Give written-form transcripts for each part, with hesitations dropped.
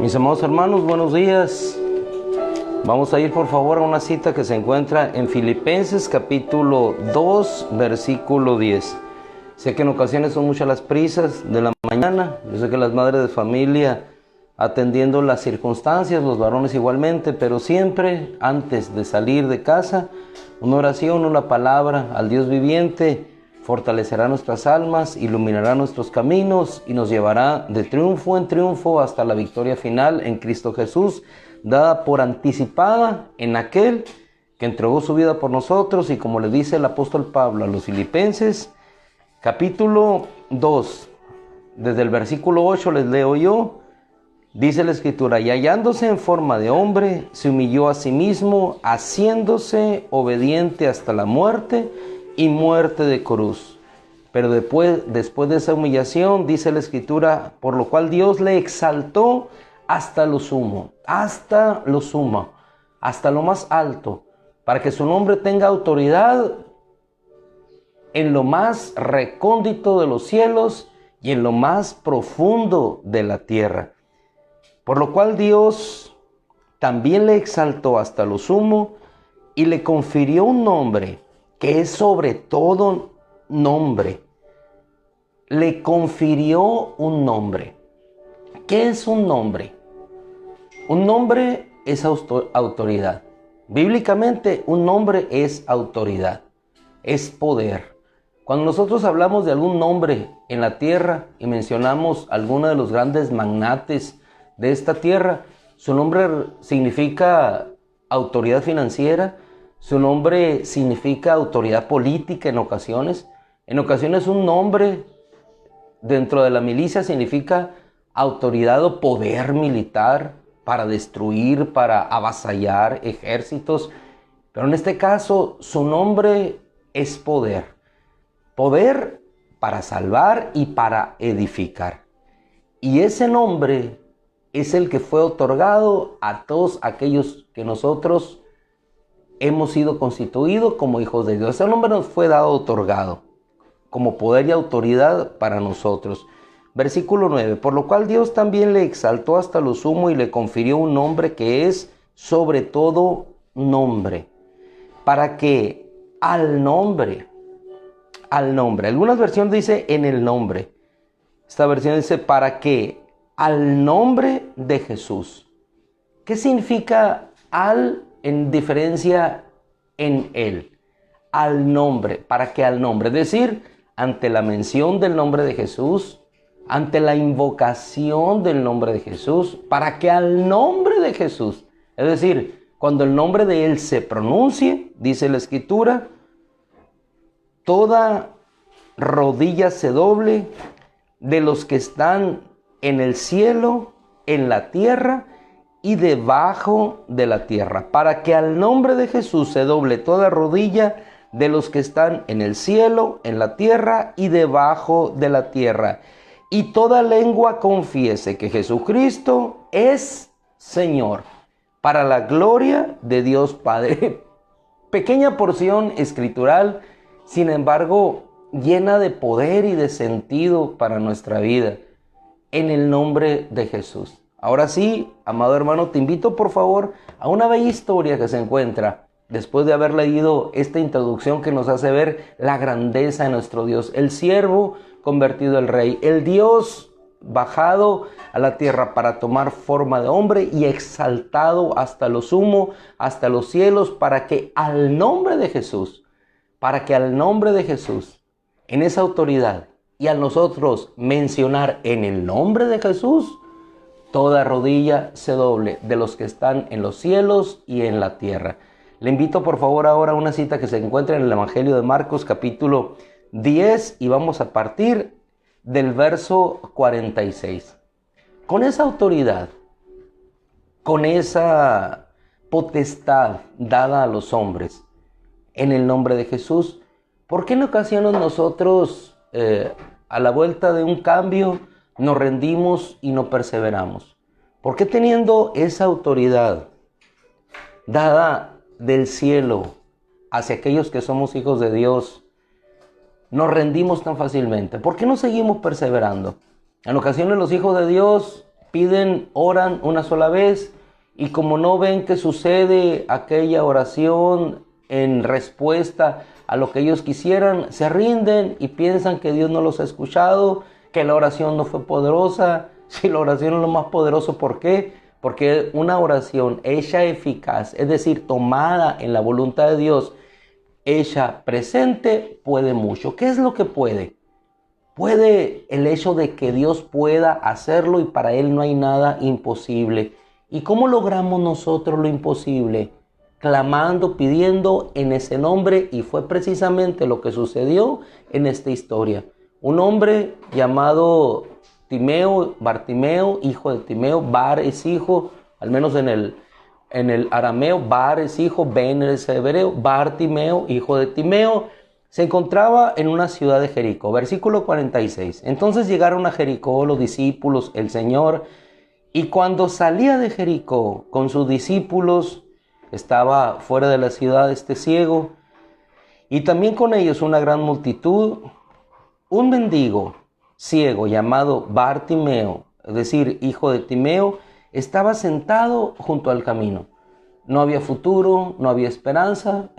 Mis amados hermanos, buenos días. Vamos a ir por favor a una cita que se encuentra en Filipenses capítulo 2, versículo 10. Sé que en ocasiones son muchas las prisas de la mañana. Yo sé que las madres de familia atendiendo las circunstancias, los varones igualmente, pero siempre antes de salir de casa, una oración, una palabra al Dios viviente fortalecerá nuestras almas, iluminará nuestros caminos y nos llevará de triunfo en triunfo hasta la victoria final en Cristo Jesús, dada por anticipada en aquel que entregó su vida por nosotros. Y como le dice el apóstol Pablo a los Filipenses, capítulo 2, desde el versículo 8 les leo yo. Dice la Escritura: y hallándose en forma de hombre, se humilló a sí mismo, haciéndose obediente hasta la muerte y muerte de cruz. Pero después de esa humillación, dice la Escritura, por lo cual Dios le exaltó hasta lo sumo, hasta lo más alto, para que su nombre tenga autoridad en lo más recóndito de los cielos y en lo más profundo de la tierra. Por lo cual Dios también le exaltó hasta lo sumo y le confirió un nombre que es sobre todo nombre. Le confirió un nombre. ¿Qué es un nombre? Un nombre es autoridad. Bíblicamente, un nombre es autoridad, es poder. Cuando nosotros hablamos de algún nombre en la tierra y mencionamos alguno de los grandes magnates de esta tierra, su nombre significa autoridad financiera, su nombre significa autoridad política en ocasiones. En ocasiones un nombre dentro de la milicia significa autoridad o poder militar para destruir, para avasallar ejércitos. Pero en este caso su nombre es poder. Poder para salvar y para edificar. Y ese nombre es el que fue otorgado a todos aquellos que nosotros hemos sido constituidos como hijos de Dios. Ese nombre nos fue dado, otorgado, como poder y autoridad para nosotros. Versículo 9, por lo cual Dios también le exaltó hasta lo sumo y le confirió un nombre que es sobre todo nombre, para que al nombre, algunas versiones dice en el nombre, esta versión dice para que al nombre de Jesús. ¿Qué significa al en diferencia en él? Al nombre, para que al nombre, es decir, ante la mención del nombre de Jesús, ante la invocación del nombre de Jesús, para que al nombre de Jesús, es decir, cuando el nombre de él se pronuncie, dice la Escritura, toda rodilla se doble de los que están en el cielo, en la tierra y debajo de la tierra, para que al nombre de Jesús se doble toda rodilla de los que están en el cielo, en la tierra y debajo de la tierra, y toda lengua confiese que Jesucristo es Señor, para la gloria de Dios Padre. Pequeña porción escritural, sin embargo, llena de poder y de sentido para nuestra vida, en el nombre de Jesús. Ahora sí, amado hermano, te invito por favor a una bella historia que se encuentra después de haber leído esta introducción que nos hace ver la grandeza de nuestro Dios, el siervo convertido en rey, el Dios bajado a la tierra para tomar forma de hombre y exaltado hasta lo sumo, hasta los cielos, para que al nombre de Jesús, en esa autoridad y a nosotros mencionar en el nombre de Jesús, toda rodilla se doble de los que están en los cielos y en la tierra. Le invito por favor ahora a una cita que se encuentra en el Evangelio de Marcos capítulo 10 y vamos a partir del verso 46. Con esa autoridad, con esa potestad dada a los hombres en el nombre de Jesús, ¿por qué en ocasiones nosotros a la vuelta de un cambio nos rendimos y no perseveramos? ¿Por qué teniendo esa autoridad dada del cielo hacia aquellos que somos hijos de Dios, nos rendimos tan fácilmente? ¿Por qué no seguimos perseverando? En ocasiones los hijos de Dios piden, oran una sola vez, y como no ven que sucede aquella oración en respuesta a lo que ellos quisieran, se rinden y piensan que Dios no los ha escuchado, que la oración no fue poderosa. Si la oración es lo más poderoso, ¿por qué? Porque una oración hecha eficaz, es decir, tomada en la voluntad de Dios, hecha presente, puede mucho. ¿Qué es lo que puede? Puede el hecho de que Dios pueda hacerlo, y para Él no hay nada imposible. ¿Y cómo logramos nosotros lo imposible? Clamando, pidiendo en ese nombre, y fue precisamente lo que sucedió en esta historia. Un hombre llamado Timeo, Bartimeo, hijo de Timeo. Bar es hijo, al menos en el arameo, Bar es hijo, Ben es hebreo, Bartimeo, hijo de Timeo, se encontraba en una ciudad de Jericó. Versículo 46. Entonces llegaron a Jericó los discípulos, el Señor, y cuando salía de Jericó con sus discípulos, estaba fuera de la ciudad este ciego, y también con ellos una gran multitud. Un mendigo ciego llamado Bartimeo, es decir, hijo de Timeo, estaba sentado junto al camino. No había futuro, no había esperanza.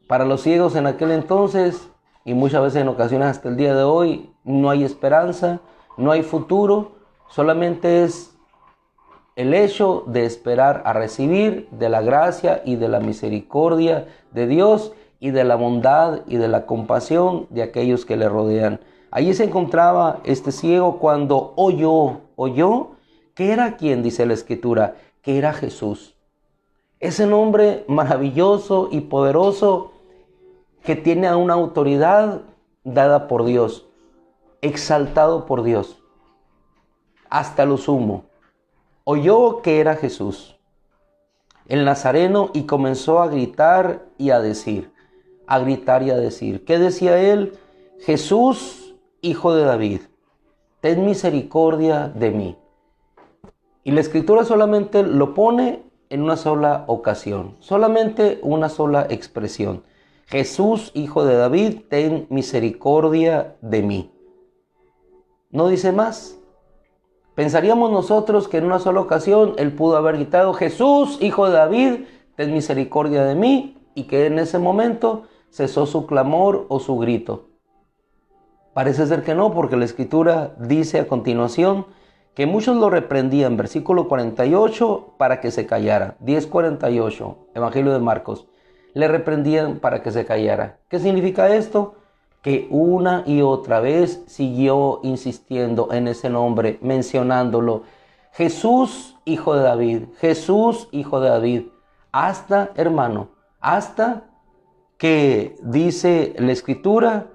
Para los ciegos en aquel entonces, y muchas veces en ocasiones hasta el día de hoy, no hay esperanza, no hay futuro. Solamente es el hecho de esperar a recibir de la gracia y de la misericordia de Dios, y de la bondad y de la compasión de aquellos que le rodean. Allí se encontraba este ciego cuando oyó que era quien, dice la Escritura, que era Jesús. Ese nombre maravilloso y poderoso que tiene una autoridad dada por Dios, exaltado por Dios hasta lo sumo. Oyó que era Jesús, el Nazareno, y comenzó a gritar y a decir. ¿Qué decía él? Jesús, hijo de David, ten misericordia de mí. Y la Escritura solamente lo pone en una sola ocasión, solamente una sola expresión. Jesús, hijo de David, ten misericordia de mí. No dice más. Pensaríamos nosotros que en una sola ocasión él pudo haber gritado, Jesús, hijo de David, ten misericordia de mí, y que en ese momento cesó su clamor o su grito. Parece ser que no, porque la Escritura dice a continuación que muchos lo reprendían, versículo 48, para que se callara. 10:48, Evangelio de Marcos. Le reprendían para que se callara. ¿Qué significa esto? Que una y otra vez siguió insistiendo en ese nombre, mencionándolo. Jesús, hijo de David, Jesús, hijo de David. Hasta, hermano, hasta que dice la Escritura,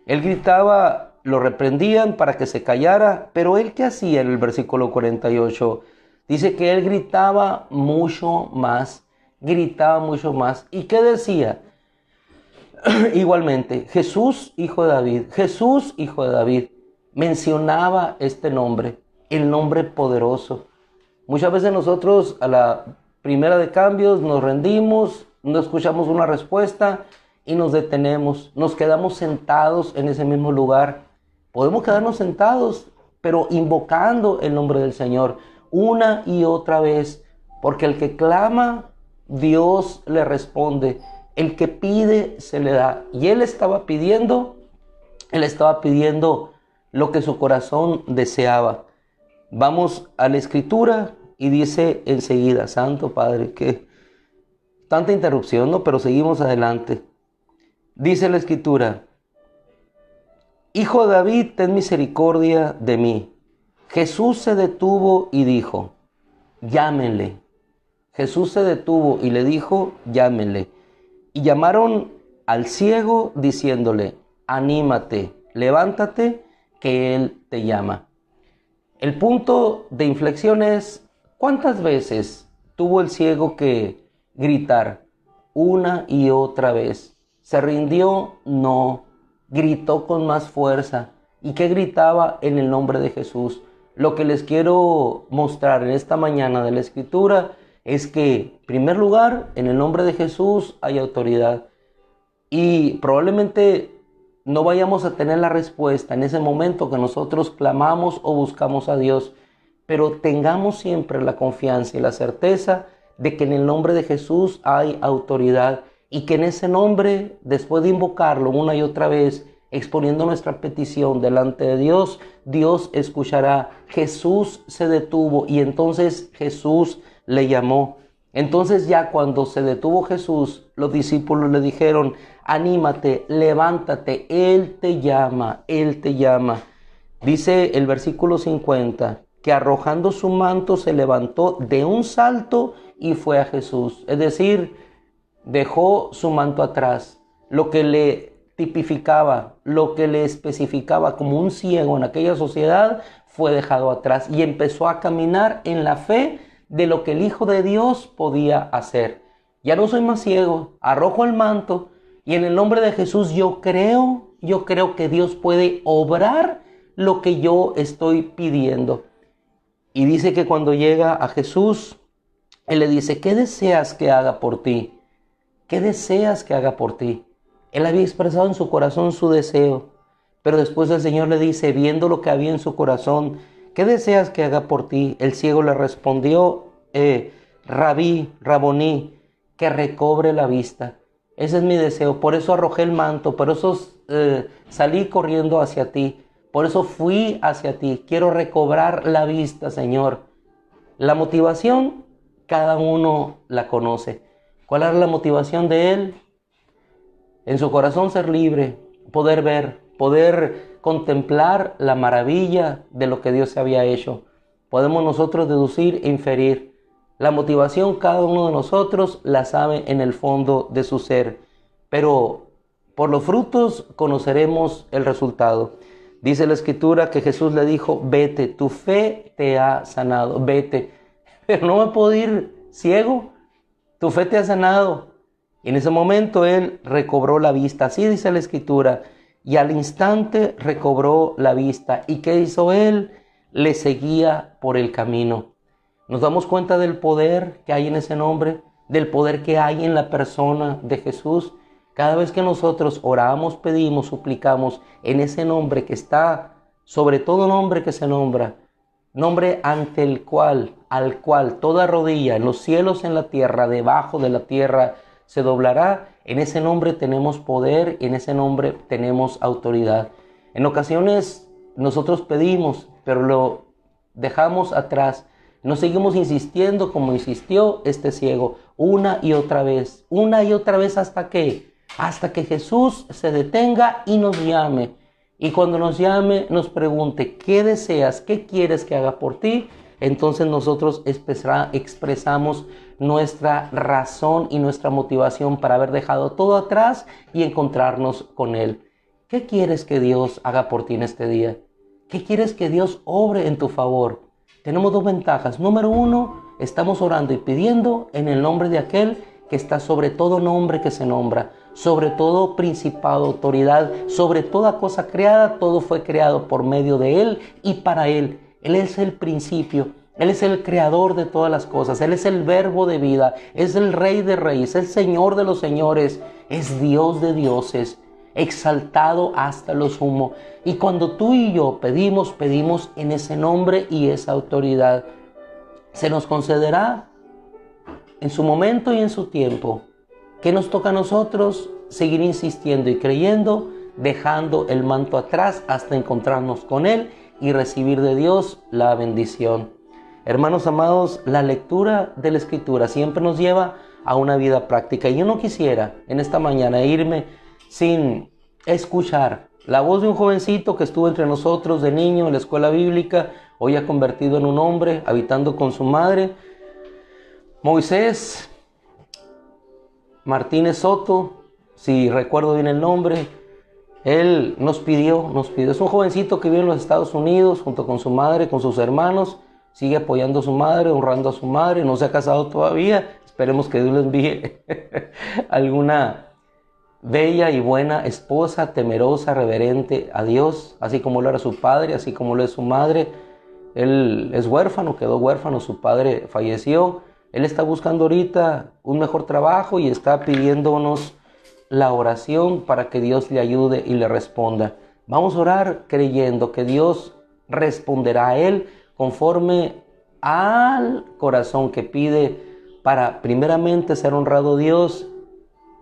él gritaba, lo reprendían para que se callara, pero él, ¿qué hacía en el versículo 48? Dice que él gritaba mucho más. ¿Y qué decía? Igualmente, Jesús, hijo de David, Jesús, hijo de David. Mencionaba este nombre, el nombre poderoso. Muchas veces nosotros a la primera de cambios nos rendimos, no escuchamos una respuesta y nos detenemos, nos quedamos sentados en ese mismo lugar. Podemos quedarnos sentados, pero invocando el nombre del Señor una y otra vez, porque el que clama, Dios le responde. El que pide, se le da. Y él estaba pidiendo lo que su corazón deseaba. Vamos a la Escritura y dice enseguida, Santo Padre, que tanta interrupción, ¿no? Pero seguimos adelante. Dice la Escritura, Hijo de David, ten misericordia de mí. Jesús se detuvo y dijo, llámenle. Jesús se detuvo y le dijo, llámenle. Y llamaron al ciego diciéndole, anímate, levántate, que él te llama. El punto de inflexión es, ¿cuántas veces tuvo el ciego que gritar una y otra vez? ¿Se rindió? No. Gritó con más fuerza. ¿Y qué gritaba? En el nombre de Jesús. Lo que les quiero mostrar en esta mañana de la Escritura es que, en primer lugar, en el nombre de Jesús hay autoridad. Y probablemente no vayamos a tener la respuesta en ese momento que nosotros clamamos o buscamos a Dios, pero tengamos siempre la confianza y la certeza de que en el nombre de Jesús hay autoridad y que en ese nombre, después de invocarlo una y otra vez, exponiendo nuestra petición delante de Dios, Dios escuchará. Jesús se detuvo y entonces Jesús le llamó. Entonces ya cuando se detuvo Jesús, los discípulos le dijeron: anímate, levántate, Él te llama, Él te llama. Dice el versículo 50, que arrojando su manto se levantó de un salto y fue a Jesús. Es decir, dejó su manto atrás. Lo que le tipificaba, lo que le especificaba como un ciego en aquella sociedad, fue dejado atrás y empezó a caminar en la fe de lo que el Hijo de Dios podía hacer. Ya no soy más ciego, arrojo el manto y en el nombre de Jesús yo creo que Dios puede obrar lo que yo estoy pidiendo. Y dice que cuando llega a Jesús, Él le dice: ¿qué deseas que haga por ti? ¿Qué deseas que haga por ti? Él había expresado en su corazón su deseo, pero después el Señor le dice, viendo lo que había en su corazón: ¿qué deseas que haga por ti? El ciego le respondió: Rabí, Raboní, que recobre la vista. Ese es mi deseo, por eso arrojé el manto, por eso salí corriendo hacia ti, por eso fui hacia ti. Quiero recobrar la vista, Señor. La motivación, cada uno la conoce. ¿Cuál era la motivación de él? En su corazón ser libre, poder ver, poder contemplar la maravilla de lo que Dios había hecho. Podemos nosotros deducir e inferir. La motivación cada uno de nosotros la sabe en el fondo de su ser. Pero por los frutos conoceremos el resultado. Dice la Escritura que Jesús le dijo: vete, tu fe te ha sanado, vete. Pero no me puedo ir ciego, tu fe te ha sanado. Y en ese momento él recobró la vista, así dice la Escritura, y al instante recobró la vista. ¿Y qué hizo él? Le seguía por el camino. Nos damos cuenta del poder que hay en ese nombre, del poder que hay en la persona de Jesús. Cada vez que nosotros oramos, pedimos, suplicamos en ese nombre que está sobre todo nombre que se nombra, nombre ante el cual, al cual toda rodilla en los cielos, en la tierra, debajo de la tierra, se doblará. En ese nombre tenemos poder y en ese nombre tenemos autoridad. En ocasiones nosotros pedimos, pero lo dejamos atrás. No seguimos insistiendo como insistió este ciego una y otra vez hasta que Jesús se detenga y nos llame. Y cuando nos llame, nos pregunte: ¿qué deseas? ¿Qué quieres que haga por ti? Entonces nosotros expresamos nuestra razón y nuestra motivación para haber dejado todo atrás y encontrarnos con Él. ¿Qué quieres que Dios haga por ti en este día? ¿Qué quieres que Dios obre en tu favor? Tenemos dos ventajas. Número uno, estamos orando y pidiendo en el nombre de aquel que está sobre todo nombre que se nombra, sobre todo principado, autoridad, sobre toda cosa creada. Todo fue creado por medio de Él y para Él. Él es el principio, Él es el creador de todas las cosas, Él es el verbo de vida, es el Rey de reyes, es el Señor de los señores, es Dios de dioses, exaltado hasta lo sumo. Y cuando tú y yo pedimos en ese nombre y esa autoridad. Se nos concederá en su momento y en su tiempo. ¿Qué nos toca a nosotros? Seguir insistiendo y creyendo, dejando el manto atrás hasta encontrarnos con Él y recibir de Dios la bendición. Hermanos amados, la lectura de la Escritura siempre nos lleva a una vida práctica. Y yo no quisiera en esta mañana irme sin escuchar la voz de un jovencito que estuvo entre nosotros de niño en la escuela bíblica, hoy ha convertido en un hombre, habitando con su madre. Moisés Martínez Soto, si recuerdo bien el nombre. Él nos pidió, es un jovencito que vive en los Estados Unidos junto con su madre, con sus hermanos. sigue apoyando a su madre, honrando a su madre, no se ha casado todavía. Esperemos que Dios le envíe alguna bella y buena esposa, temerosa, reverente a Dios, así como lo era su padre, así como lo es su madre. Él es huérfano, quedó huérfano, su padre falleció. Él está buscando ahorita un mejor trabajo y está pidiéndonos la oración para que Dios le ayude y le responda. Vamos a orar creyendo que Dios responderá a él conforme al corazón que pide, para primeramente ser honrado Dios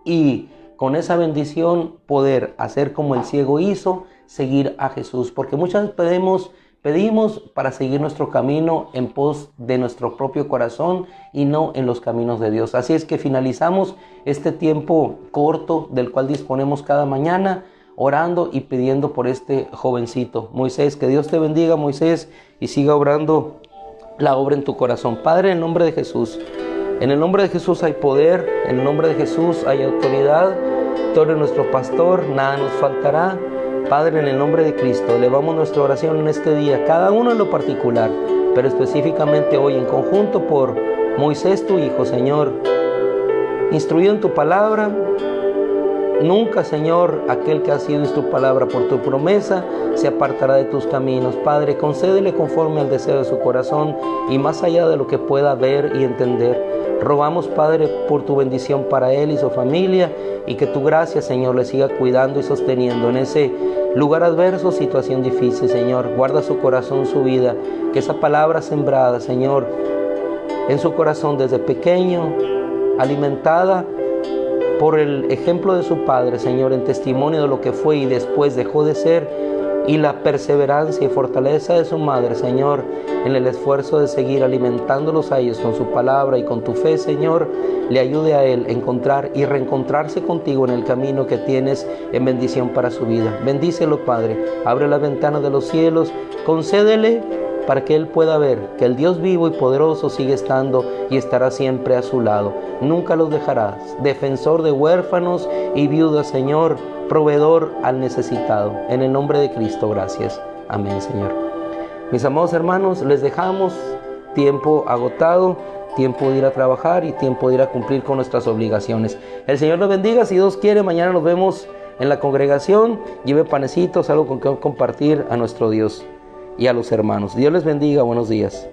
y con esa bendición poder hacer como el ciego hizo, seguir a Jesús. Porque muchas veces pedimos para seguir nuestro camino en pos de nuestro propio corazón y no en los caminos de Dios. Así es que finalizamos este tiempo corto del cual disponemos cada mañana, orando y pidiendo por este jovencito. Moisés, que Dios te bendiga, Moisés, y siga obrando la obra en tu corazón. Padre, en el nombre de Jesús, en el nombre de Jesús hay poder, en el nombre de Jesús hay autoridad. Tú eres nuestro pastor, nada nos faltará. Padre, en el nombre de Cristo, elevamos nuestra oración en este día, cada uno en lo particular, pero específicamente hoy en conjunto por Moisés, tu hijo, Señor. Instruido en tu palabra, nunca, Señor, aquel que ha sido en tu palabra por tu promesa, se apartará de tus caminos. Padre, concédele conforme al deseo de su corazón y más allá de lo que pueda ver y entender. Rogamos, Padre, por tu bendición para él y su familia y que tu gracia, Señor, le siga cuidando y sosteniendo en ese lugar adverso, situación difícil, Señor. Guarda su corazón, su vida, que esa palabra sembrada, Señor, en su corazón desde pequeño, alimentada por el ejemplo de su padre, Señor, en testimonio de lo que fue y después dejó de ser, y la perseverancia y fortaleza de su madre, Señor, en el esfuerzo de seguir alimentándolos a ellos con su palabra y con tu fe, Señor, le ayude a él a encontrar y reencontrarse contigo en el camino que tienes en bendición para su vida. Bendícelo, Padre, abre la ventana de los cielos, concédele para que él pueda ver que el Dios vivo y poderoso sigue estando y estará siempre a su lado. Nunca los dejarás. Defensor de huérfanos y viudas, Señor, proveedor al necesitado. En el nombre de Cristo, gracias. Amén, Señor. Mis amados hermanos, les dejamos tiempo agotado, tiempo de ir a trabajar y tiempo de ir a cumplir con nuestras obligaciones. El Señor los bendiga. Si Dios quiere, mañana nos vemos en la congregación. Lleve panecitos, algo con que compartir a nuestro Dios y a los hermanos. Dios les bendiga. Buenos días.